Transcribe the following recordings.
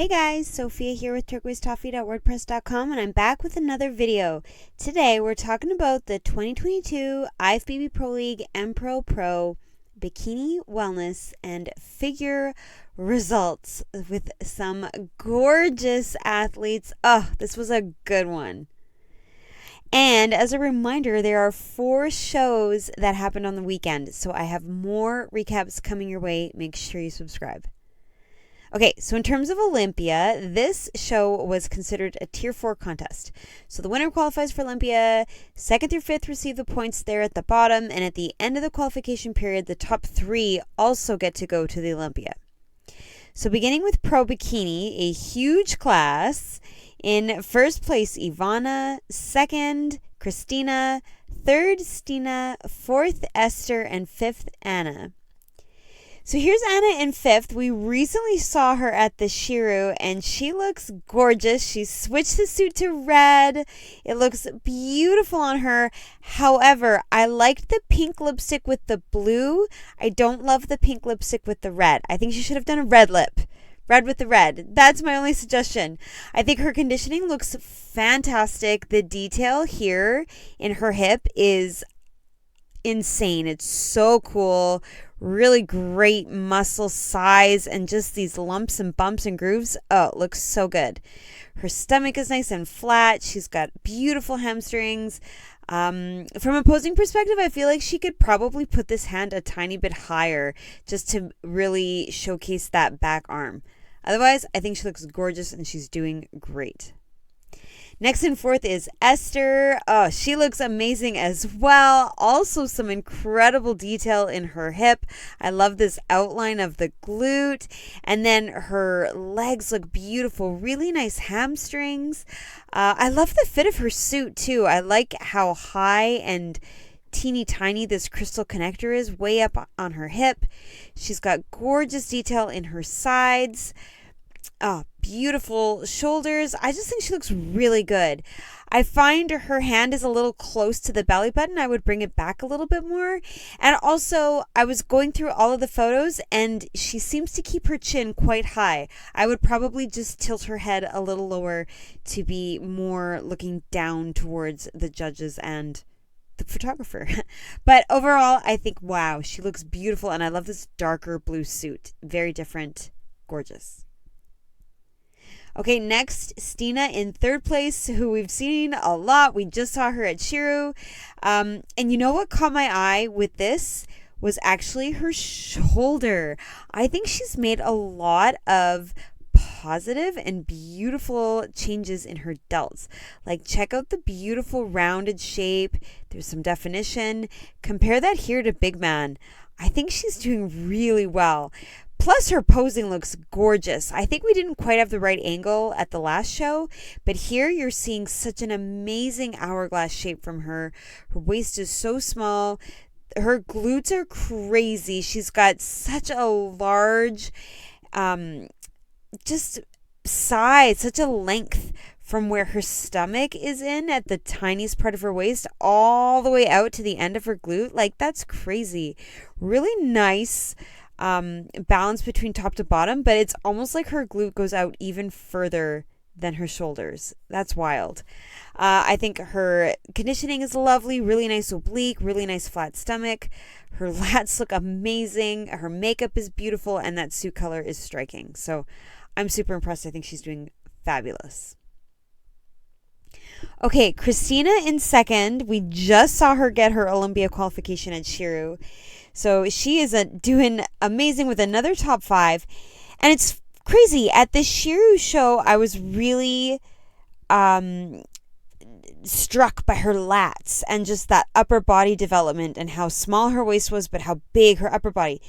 Hey guys, Sophia here with turquoisetoffee.wordpress.com, and I'm back with another video. Today we're talking about the 2022 IFBB Pro League Empro Pro Bikini Wellness and Figure results with some gorgeous athletes. Oh, this was a good one. And as a reminder, there are 4 shows that happened on the weekend, so I have more recaps coming your way. Make sure you subscribe. Okay, so in terms of Olympia, this show was considered a Tier 4 contest. So the winner qualifies for Olympia, 2nd through 5th receive the points there at the bottom, and at the end of the qualification period, the top 3 also get to go to the Olympia. So beginning with Pro Bikini, a huge class. In first place, Ivana, 2nd, KRISTINA, 3rd, Stina, 4th, Esther, and 5th, Anna. So here's Anna in 5th. We recently saw her at the Shiru, and she looks gorgeous. She switched the suit to red. It looks beautiful on her. However, I liked the pink lipstick with the blue. I don't love the pink lipstick with the red. I think she should have done a red lip. Red with the red. That's my only suggestion. I think her conditioning looks fantastic. The detail here in her hip is insane. It's so cool. Really great muscle size and just these lumps and bumps and grooves. Oh, it looks so good. Her stomach is nice and flat. She's got beautiful hamstrings. From a posing perspective, I feel like she could probably put this hand a tiny bit higher just to really showcase that back arm. Otherwise, I think she looks gorgeous and she's doing great. Next in 4th is Esther. Oh, she looks amazing as well. Also some incredible detail in her hip. I love this outline of the glute. And then her legs look beautiful. Really nice hamstrings. I love the fit of her suit too. I like how high and teeny tiny this crystal connector is way up on her hip. She's got gorgeous detail in her sides. Oh, beautiful shoulders. I just think she looks really good. I find her hand is a little close to the belly button. I would bring it back a little bit more. And also, I was going through all of the photos and she seems to keep her chin quite high. I would probably just tilt her head a little lower to be more looking down towards the judges and the photographer. But overall, I think, wow, she looks beautiful. And I love this darker blue suit. Very different. Gorgeous. Okay, next, Stina in 3rd place, who we've seen a lot. We just saw her at Shiru. And you know what caught my eye with this was actually her shoulder. I think she's made a lot of positive and beautiful changes in her delts. Like, check out the beautiful rounded shape. There's some definition. Compare that here to Big Man. I think she's doing really well. Plus, her posing looks gorgeous. I think we didn't quite have the right angle at the last show, but here you're seeing such an amazing hourglass shape from her. Her waist is so small. Her glutes are crazy. She's got such a large, just size, such a length from where her stomach is in at the tiniest part of her waist all the way out to the end of her glute. Like, that's crazy. Really nice balance between top to bottom, but it's almost like her glute goes out even further than her shoulders. That's wild. I think her conditioning is lovely, really nice oblique, really nice flat stomach. Her lats look amazing. Her makeup is beautiful, and that suit color is striking. So I'm super impressed. I think she's doing fabulous. Okay, KRISTINA in 2nd. We just saw her get her Olympia qualification at Shiru. So she is doing amazing with another top 5. And it's crazy. At the Shiru show, I was really struck by her lats and just that upper body development and how small her waist was, but how big her upper body.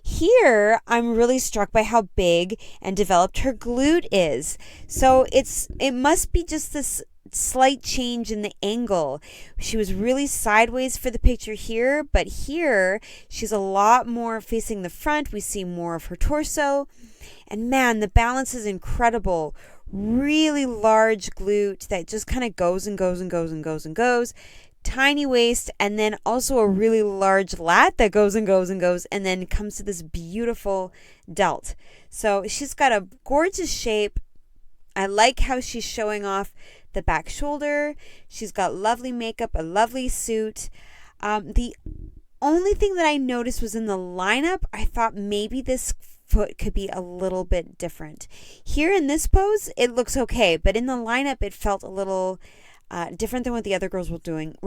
Here, I'm really struck by how big and developed her glute is. So it must be just this slight change in the angle. She was really sideways for the picture here, but here she's a lot more facing the front. We see more of her torso, and man, the balance is incredible. Really large glute that just kind of goes and goes and goes and goes and goes. tiny waist, and then also a really large lat that goes and goes and goes, and then comes to this beautiful delt. So she's got a gorgeous shape. I like how she's showing off the back shoulder. She's got lovely makeup, a lovely suit. The only thing that I noticed was in the lineup, I thought maybe this foot could be a little bit different. Here in this pose, it looks okay, but in the lineup, it felt a little different than what the other girls were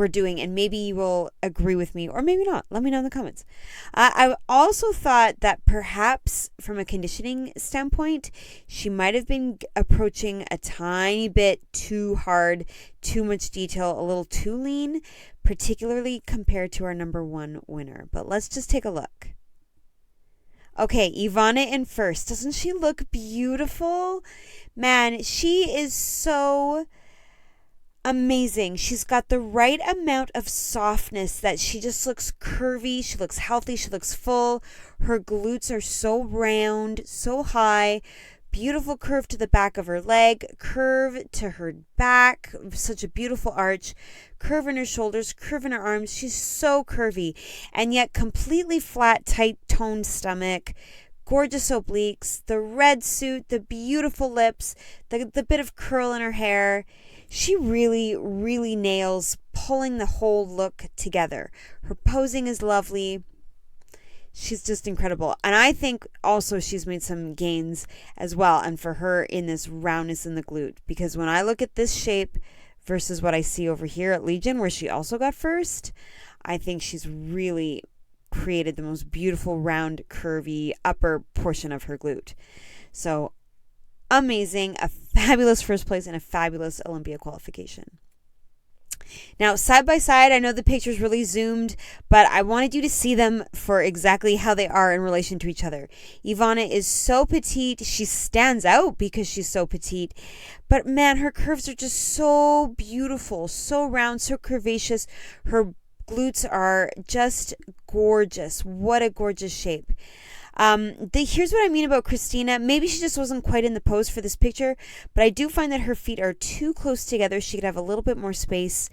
doing, and maybe you will agree with me, or maybe not. Let me know in the comments. I also thought that perhaps from a conditioning standpoint, she might have been approaching a tiny bit too hard, too much detail, a little too lean, particularly compared to our number 1 winner. But let's just take a look. Okay, Ivana in first. Doesn't she look beautiful? Man, she is so amazing. She's got the right amount of softness that she just looks curvy. She looks healthy. She looks full. Her glutes are so round, so high. Beautiful curve to the back of her leg, curve to her back, such a beautiful arch, curve in her shoulders, curve in her arms. She's so curvy, and yet completely flat, tight, toned stomach, gorgeous obliques, the red suit, the beautiful lips, the bit of curl in her hair. She really, really nails pulling the whole look together. Her posing is lovely. She's just incredible. And I think also she's made some gains as well. And for her in this roundness in the glute. Because when I look at this shape versus what I see over here at Legion, where she also got first, I think she's really created the most beautiful, round, curvy upper portion of her glute. So amazing. A fabulous first place and a fabulous Olympia qualification. Now, side by side, I know the picture's really zoomed, but I wanted you to see them for exactly how they are in relation to each other. Ivana is so petite. She stands out because she's so petite. But man, her curves are just so beautiful, so round, so curvaceous. Her glutes are just gorgeous. What a gorgeous shape. Here's what I mean about KRISTINA. Maybe she just wasn't quite in the pose for this picture, but I do find that her feet are too close together. She could have a little bit more space.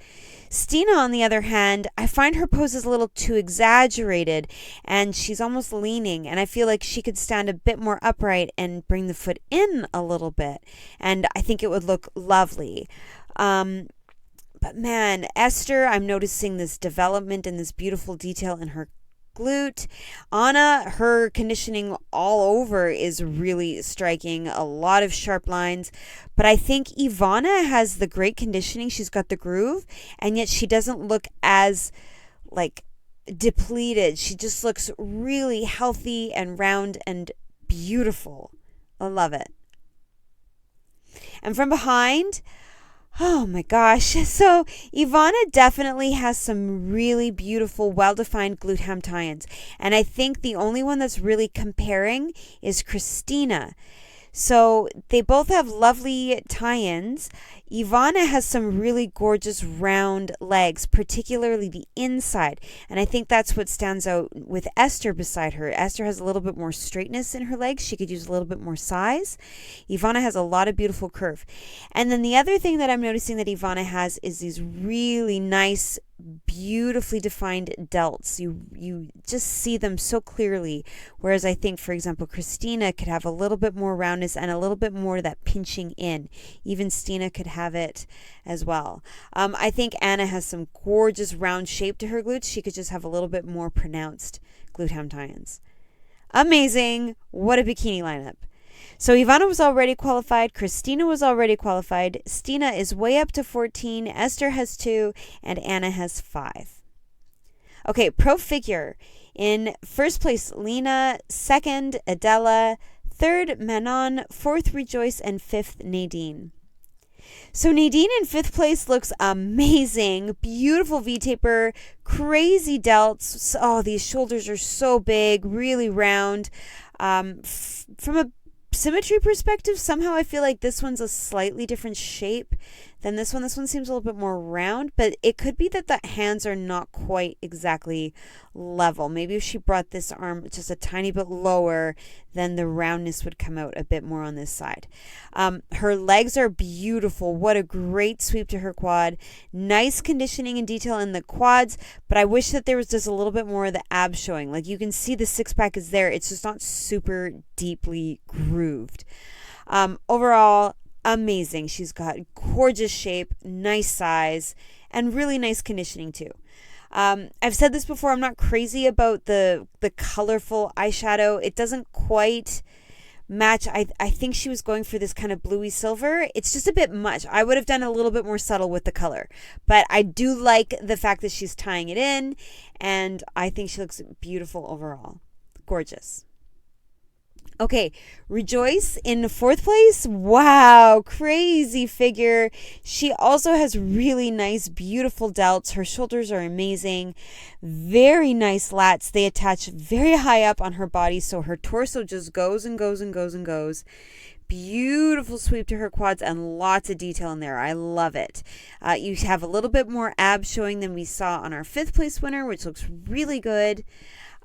Stina, on the other hand, I find her pose is a little too exaggerated, and she's almost leaning, and I feel like she could stand a bit more upright and bring the foot in a little bit, and I think it would look lovely. But man, Esther, I'm noticing this development and this beautiful detail in her glute. Anna, her conditioning all over is really striking. A lot of sharp lines. But I think Ivana has the great conditioning. She's got the groove, and yet she doesn't look as like depleted. She just looks really healthy and round and beautiful. I love it. And from behind, oh my gosh. So Ivana definitely has some really beautiful, well-defined glute ham tie-ins. And I think the only one that's really comparing is KRISTINA. So they both have lovely tie-ins. Ivana has some really gorgeous round legs, particularly the inside. And I think that's what stands out with Esther beside her. Esther has a little bit more straightness in her legs. She could use a little bit more size. Ivana has a lot of beautiful curve. And then the other thing that I'm noticing that Ivana has is these really nice, beautifully defined delts. You just see them so clearly, whereas I think, for example, KRISTINA could have a little bit more roundness and a little bit more of that pinching in. Even Stina could have it as well. I think Anna has some gorgeous round shape to her glutes. She could just have a little bit more pronounced glute ham tie-ins. Amazing. What a bikini lineup. So Ivana was already qualified, KRISTINA was already qualified, Stina is way up to 14, Esther has 2, and Anna has 5. Okay, pro figure. In first place, Lena, second, ADELA, third, Manon, fourth, Rejoice, and fifth, Nadine. So Nadine in fifth place looks amazing. Beautiful V-taper, crazy delts. Oh, these shoulders are so big, really round. From a symmetry perspective, somehow I feel like this one's a slightly different shape than this one. This one seems a little bit more round, but it could be that the hands are not quite exactly level. Maybe if she brought this arm just a tiny bit lower, then the roundness would come out a bit more on this side. Her legs are beautiful. What a great sweep to her quad. Nice conditioning and detail in the quads, but I wish that there was just a little bit more of the abs showing. Like you can see the six-pack is there. It's just not super deeply grooved. Overall, amazing. She's got gorgeous shape, nice size, and really nice conditioning too. I've said this before, I'm not crazy about the colorful eyeshadow. It doesn't quite match. I think she was going for this kind of bluey silver. It's just a bit much. I would have done a little bit more subtle with the color, but I do like the fact that she's tying it in, and I think she looks beautiful overall. Gorgeous. Okay, Rejoice in 4th place. Wow, crazy figure. She also has really nice, beautiful delts. Her shoulders are amazing. Very nice lats. They attach very high up on her body, so her torso just goes and goes and goes and goes. Beautiful sweep to her quads and lots of detail in there. I love it. You have a little bit more abs showing than we saw on our 5th place winner, which looks really good.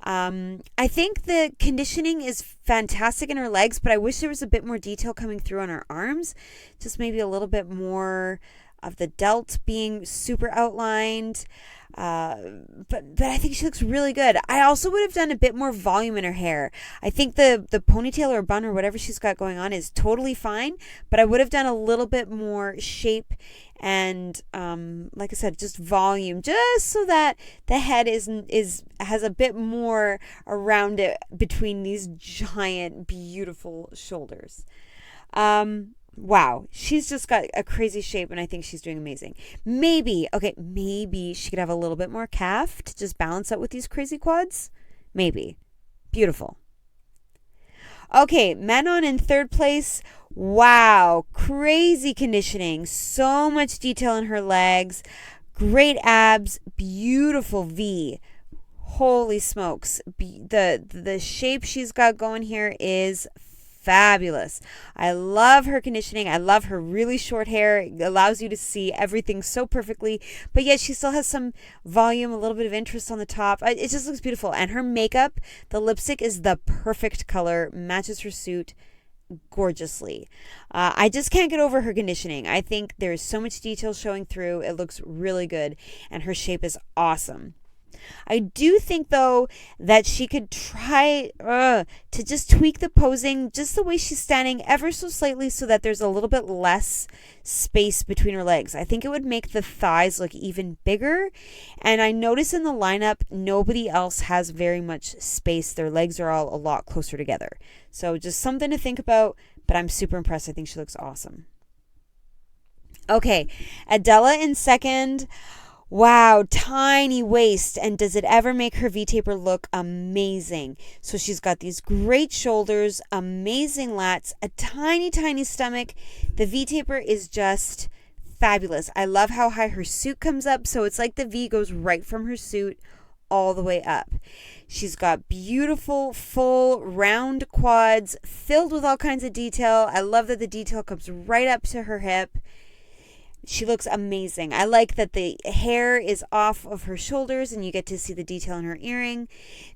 I think the conditioning is fantastic in her legs, but I wish there was a bit more detail coming through on her arms. Just maybe a little bit more of the delt being super outlined. But I think she looks really good. I also would have done a bit more volume in her hair. I think the ponytail or bun or whatever she's got going on is totally fine, but I would have done a little bit more shape and like I said, just volume, just so that the head has a bit more around it between these giant, beautiful shoulders. Wow, she's just got a crazy shape, and I think she's doing amazing. Maybe she could have a little bit more calf to just balance out with these crazy quads. Maybe. Beautiful. Okay, Manon in 3rd place. Wow, crazy conditioning. So much detail in her legs. Great abs. Beautiful V. Holy smokes. The shape she's got going here is fabulous. I love her conditioning. I love her really short hair. It allows you to see everything so perfectly, but yet she still has some volume, a little bit of interest on the top. It just looks beautiful. And her makeup, the lipstick is the perfect color, matches her suit gorgeously. I just can't get over her conditioning. I think there's so much detail showing through. It looks really good, and her shape is awesome. I do think, though, that she could try to just tweak the posing just the way she's standing ever so slightly so that there's a little bit less space between her legs. I think it would make the thighs look even bigger. And I notice in the lineup, nobody else has very much space. Their legs are all a lot closer together. So just something to think about, but I'm super impressed. I think she looks awesome. Okay, ADELA in 2nd. Wow, tiny waist, and does it ever make her V-taper look amazing? So she's got these great shoulders, amazing lats, a tiny, tiny stomach. The V-taper is just fabulous. I love how high her suit comes up, so it's like the V goes right from her suit all the way up. She's got beautiful, full, round quads filled with all kinds of detail. I love that the detail comes right up to her hip. She looks amazing. I like that the hair is off of her shoulders and you get to see the detail in her earring.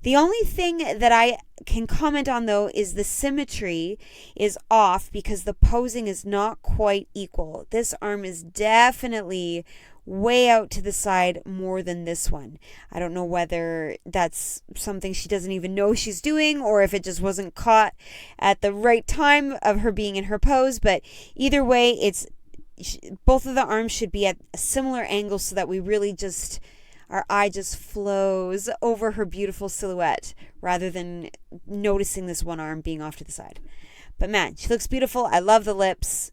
The only thing that I can comment on, though, is the symmetry is off because the posing is not quite equal. This arm is definitely way out to the side more than this one. I don't know whether that's something she doesn't even know she's doing or if it just wasn't caught at the right time of her being in her pose, but either way, both of the arms should be at a similar angle so that we really just, our eye just flows over her beautiful silhouette rather than noticing this one arm being off to the side. But man, she looks beautiful. I love the lips.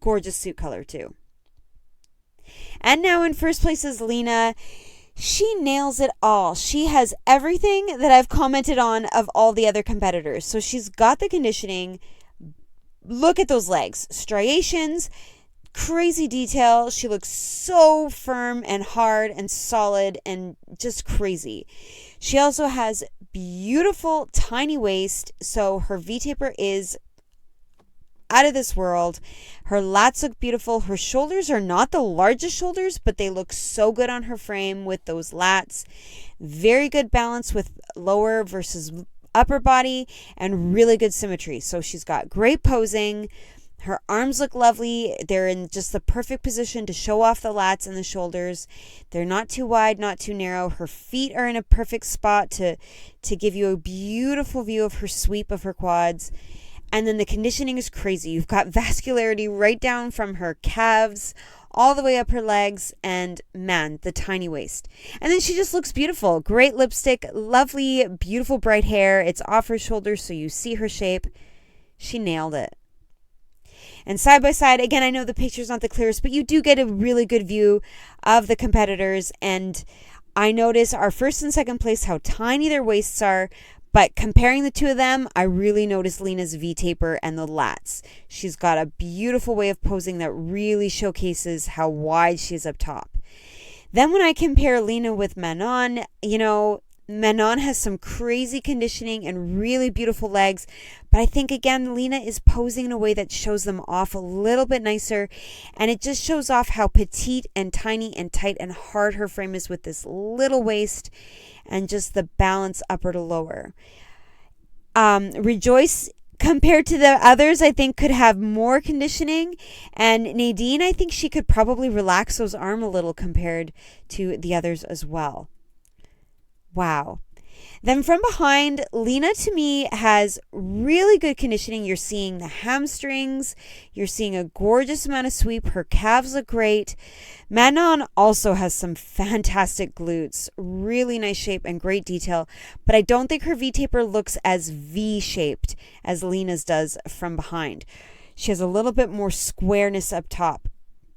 Gorgeous suit color too. And now in 1st place is Lena. She nails it all. She has everything that I've commented on of all the other competitors. So she's got the conditioning. Look at those legs. Striations. Crazy detail. She looks so firm and hard and solid and just crazy. She also has beautiful tiny waist, so her V-taper is out of this world. Her lats look beautiful. Her shoulders are not the largest shoulders, but they look so good on her frame with those lats. Very good balance with lower versus upper body and really good symmetry. So she's got great posing. Her arms look lovely. They're in just the perfect position to show off the lats and the shoulders. They're not too wide, not too narrow. Her feet are in a perfect spot to give you a beautiful view of her sweep of her quads. And then the conditioning is crazy. You've got vascularity right down from her calves all the way up her legs, and man, the tiny waist. And then she just looks beautiful. Great lipstick, lovely, beautiful bright hair. It's off her shoulders so you see her shape. She nailed it. And side by side, again, I know the picture's not the clearest, but you do get a really good view of the competitors. And I notice our first and second place, how tiny their waists are. But comparing the two of them, I really notice Lena's V-taper and the lats. She's got a beautiful way of posing that really showcases how wide she is up top. Then when I compare Lena with Manon, Manon has some crazy conditioning and really beautiful legs. But I think, again, Lena is posing in a way that shows them off a little bit nicer. And it just shows off how petite and tiny and tight and hard her frame is with this little waist and just the balance upper to lower. Rejoice, compared to the others, I think could have more conditioning. And Nadine, I think she could probably relax those arms a little compared to the others as well. Wow. Then from behind, Lena to me has really good conditioning. You're seeing the hamstrings. You're seeing a gorgeous amount of sweep. Her calves look great. Manon also has some fantastic glutes, really nice shape and great detail. But I don't think her V-taper looks as V-shaped as Lena's does from behind. She has a little bit more squareness up top,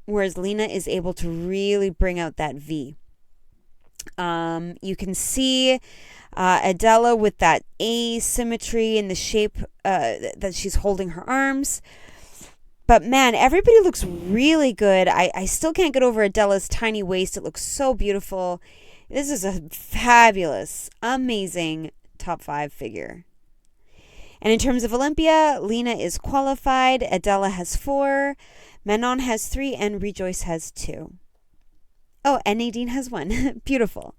whereas Lena is able to really bring out that V. You can see ADELA with that asymmetry in the shape that she's holding her arms. But man, everybody looks really good. I still can't get over ADELA's tiny waist. It looks so beautiful. This is a fabulous, amazing top 5 figure. And in terms of Olympia, Lena is qualified. ADELA has 4. Manon has 3. And Rejoice has 2. Oh, and Nadine has 1. Beautiful.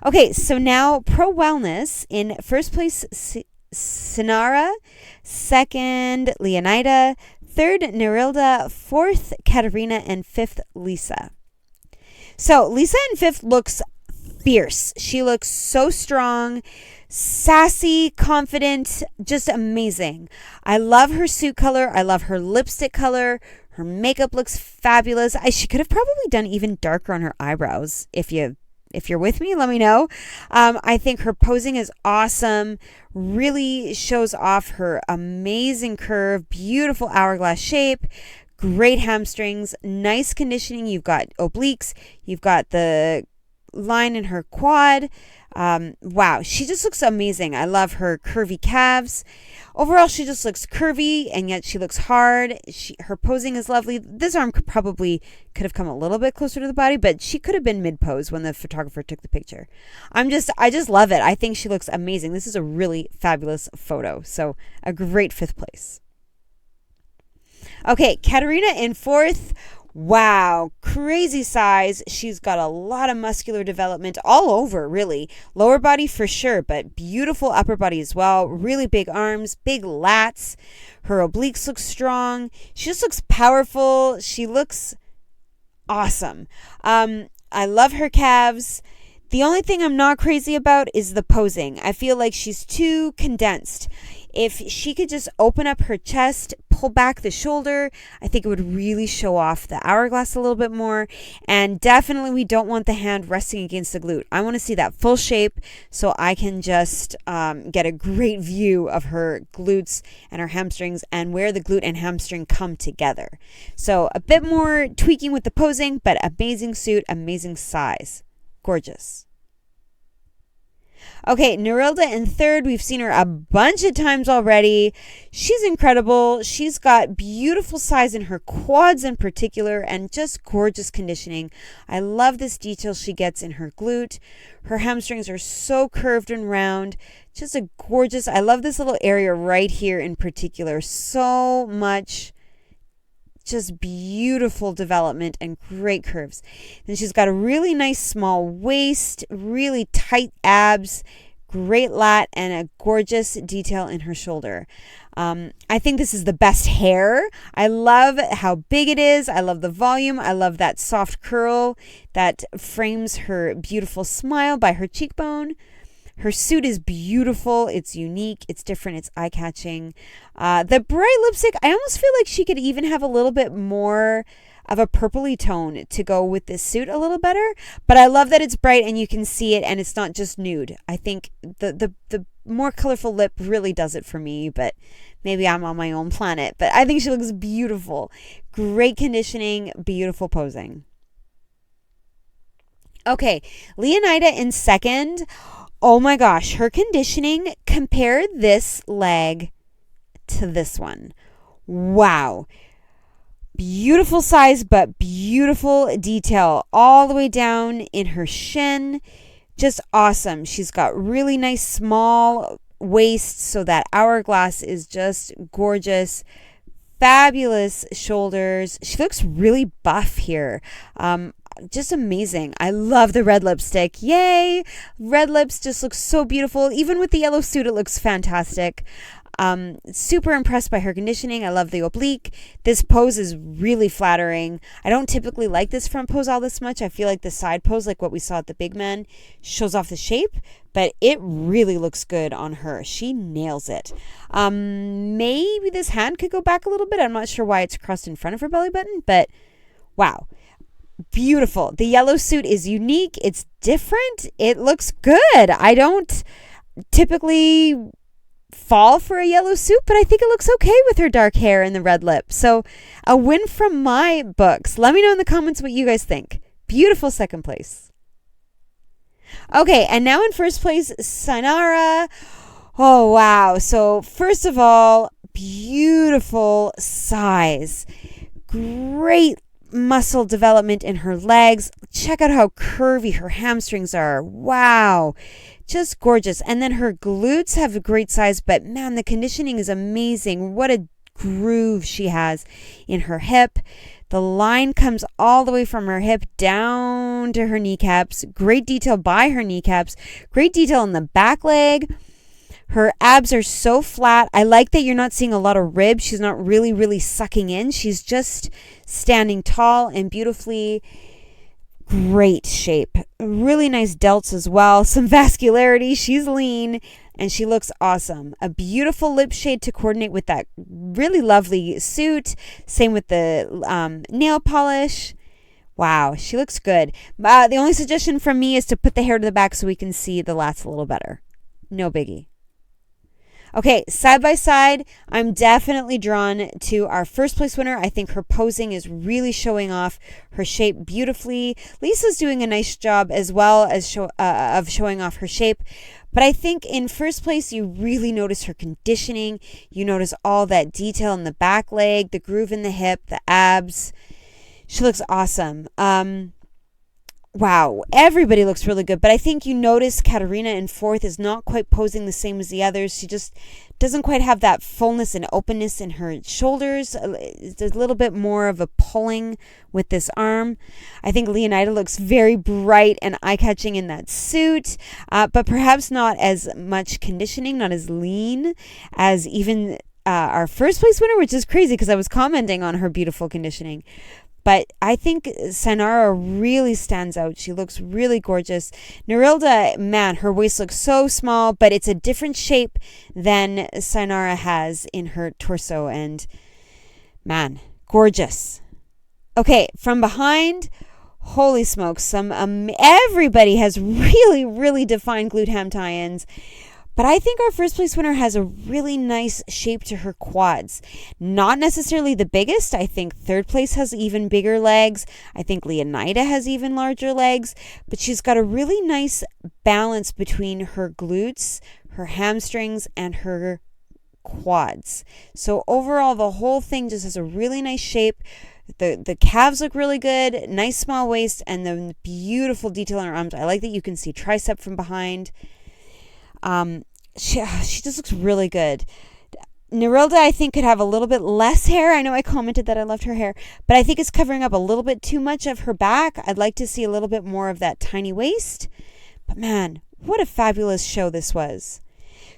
Okay, so now Pro Wellness. In first place, Sinara. Second, Leonida. Third, Nerilda. Fourth, Katerina. And fifth, Lisa. So Lisa in fifth looks fierce. She looks so strong, sassy, confident, just amazing. I love her suit color. I love her lipstick color. Her makeup looks fabulous. She could have probably done even darker on her eyebrows. If you're with me, let me know. I think her posing is awesome. Really shows off her amazing curve, beautiful hourglass shape, great hamstrings, nice conditioning. You've got obliques. You've got the line in her quad. Wow, she just looks amazing. I love her curvy calves. Overall, she just looks curvy, and yet she looks hard. Her posing is lovely. This arm could have come a little bit closer to the body, but she could have been mid-pose when the photographer took the picture. I just love it. I think she looks amazing. This is a really fabulous photo. So a great 5th place. Okay, Katerina in 4th. Wow, crazy size. She's got a lot of muscular development all over, really. Lower body for sure, but beautiful upper body as well. Really big arms, big lats. Her obliques look strong. She just looks powerful. She looks awesome. I love her calves. The only thing I'm not crazy about is the posing. I feel like she's too condensed. If she could just open up her chest, pull back the shoulder, I think it would really show off the hourglass a little bit more. And definitely we don't want the hand resting against the glute. I want to see that full shape so I can just get a great view of her glutes and her hamstrings and where the glute and hamstring come together. So a bit more tweaking with the posing, but amazing suit, amazing size. Gorgeous. Okay, Nerilda in third. We've seen her a bunch of times already. She's incredible. She's got beautiful size in her quads in particular and just gorgeous conditioning. I love this detail she gets in her glute. Her hamstrings are so curved and round. Just a gorgeous, I love this little area right here in particular. So much just beautiful development and great curves. And she's got a really nice small waist, really tight abs, great lat, and a gorgeous detail in her shoulder. I think this is the best hair. I love how big it is. I love the volume. I love that soft curl that frames her beautiful smile by her cheekbone. Her suit is beautiful. It's unique. It's different. It's eye-catching. The bright lipstick, I almost feel like she could even have a little bit more of a purpley tone to go with this suit a little better. But I love that it's bright and you can see it and it's not just nude. I think the more colorful lip really does it for me, but maybe I'm on my own planet. But I think she looks beautiful. Great conditioning, beautiful posing. Okay, Leonida in second. Oh my gosh, her conditioning, compare this leg to this one. Wow. Beautiful size, but beautiful detail all the way down in her shin. Just awesome. She's got really nice small waist, so that hourglass is just gorgeous. Fabulous shoulders. She looks really buff here. Just amazing. I love the red lipstick. Yay! Red lips just looks so beautiful. Even with the yellow suit, it looks fantastic. Super impressed by her conditioning. I love the oblique. This pose is really flattering. I don't typically like this front pose all this much. I feel like the side pose, like what we saw at the big man, shows off the shape, but it really looks good on her. She nails it. Maybe this hand could go back a little bit. I'm not sure why it's crossed in front of her belly button, but wow. Beautiful. The yellow suit is unique. It's different. It looks good. I don't typically fall for a yellow suit, but I think it looks okay with her dark hair and the red lip. So a win from my books. Let me know in the comments what you guys think. Beautiful second place. Okay, and now in first place, Sainara. Oh, wow. So first of all, beautiful size. Great muscle development in her legs. Check out how curvy her hamstrings are. Wow. Just gorgeous. And then her glutes have a great size, but man, the conditioning is amazing. What a groove she has in her hip. The line comes all the way from her hip down to her kneecaps. Great detail by her kneecaps. Great detail in the back leg. Her abs are so flat. I like that you're not seeing a lot of rib. She's not really sucking in. She's just standing tall and beautifully. Great shape. Really nice delts as well. Some vascularity. She's lean and she looks awesome. A beautiful lip shade to coordinate with that really lovely suit. Same with the nail polish. Wow, she looks good. The only suggestion from me is to put the hair to the back so we can see the lats a little better. No biggie. Okay, side by side, I'm definitely drawn to our first place winner. I think her posing is really showing off her shape beautifully. Lisa's doing a nice job as well as of showing off her shape. But I think in first place, you really notice her conditioning. You notice all that detail in the back leg, the groove in the hip, the abs. She looks awesome. Wow, everybody looks really good, but I think you notice Katerina in fourth is not quite posing the same as the others. She just doesn't quite have that fullness and openness in her shoulders. There's a little bit more of a pulling with this arm. I think Leonida looks very bright and eye-catching in that suit, but perhaps not as much conditioning, not as lean as even our first place winner, which is crazy because I was commenting on her beautiful conditioning. But I think Sainara really stands out. She looks really gorgeous. Nerilda, man, her waist looks so small, but it's a different shape than Sainara has in her torso. And man, gorgeous. Okay, from behind, holy smokes, everybody has really defined glute ham tie-ins. But I think our first place winner has a really nice shape to her quads. Not necessarily the biggest. I think third place has even bigger legs. I think Leonida has even larger legs. But she's got a really nice balance between her glutes, her hamstrings, and her quads. So overall, the whole thing just has a really nice shape. The calves look really good, nice small waist, and the beautiful detail on her arms. I like that you can see tricep from behind. She just looks really good. Nerilda, I think, could have a little bit less hair. I know I commented that I loved her hair, but I think it's covering up a little bit too much of her back. I'd like to see a little bit more of that tiny waist. But man, what a fabulous show this was.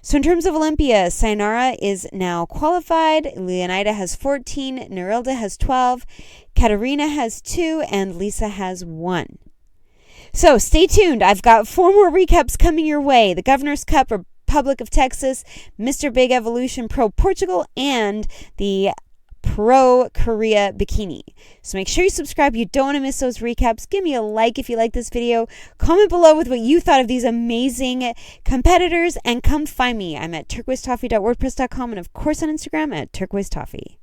So in terms of Olympia, Sayonara is now qualified. Leonida has 14. Nerilda has 12. Katerina has 2. And Lisa has 1. So stay tuned. I've got 4 more recaps coming your way. The Governor's Cup, Republic of Texas, Mr. Big Evolution Pro Portugal, and the Pro Korea Bikini. So make sure you subscribe. You don't want to miss those recaps. Give me a like if you like this video. Comment below with what you thought of these amazing competitors, and come find me. I'm at turquoisetoffee.wordpress.com, and of course on Instagram at turquoisetoffee.